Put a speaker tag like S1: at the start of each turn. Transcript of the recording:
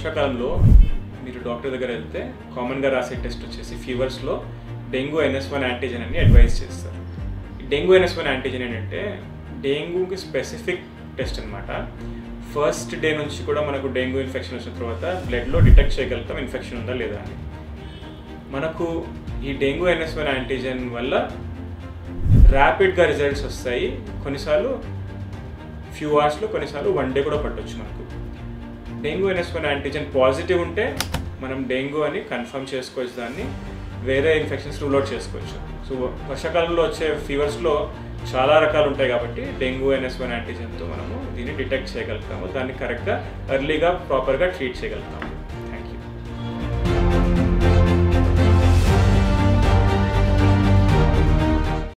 S1: వర్షాకాలంలో మీరు డాక్టర్ దగ్గర వెళ్తే కామన్గా రాసే టెస్ట్ వచ్చేసి ఫీవర్స్లో డెంగ్యూ NS1 యాంటీజెన్ అని అడ్వైజ్ చేస్తారు. డెంగ్యూ NS1 యాంటీజెన్ ఏంటంటే డెంగ్యూకి స్పెసిఫిక్ టెస్ట్ అనమాట. ఫస్ట్ డే నుంచి కూడా మనకు డెంగ్యూ ఇన్ఫెక్షన్ వచ్చిన తర్వాత బ్లడ్లో డిటెక్ట్ చేయగలుగుతాం ఇన్ఫెక్షన్ ఉందా లేదా అని. మనకు ఈ డెంగ్యూ NS1 యాంటీజెన్ వల్ల ర్యాపిడ్గా రిజల్ట్స్ వస్తాయి. కొన్నిసార్లు ఫ్యూ అవర్స్లో, కొన్నిసార్లు 1 డే కూడా పట్టవచ్చు. మనకు డెంగ్యూ NS1 యాంటీజెన్ పాజిటివ్ ఉంటే మనం డెంగ్యూ అని కన్ఫర్మ్ చేసుకోవచ్చు, దాన్ని వేరే ఇన్ఫెక్షన్స్ రూల్ అవుట్ చేసుకోవచ్చు. సో వర్షాకాలంలో వచ్చే ఫీవర్స్లో చాలా రకాలు ఉంటాయి కాబట్టి డెంగ్యూ NS1 యాంటీజెన్తో మనము దీన్ని డిటెక్ట్ చేయగలుగుతాము, దాన్ని కరెక్ట్గా ఎర్లీగా ప్రాపర్గా ట్రీట్ చేయగలుగుతాము.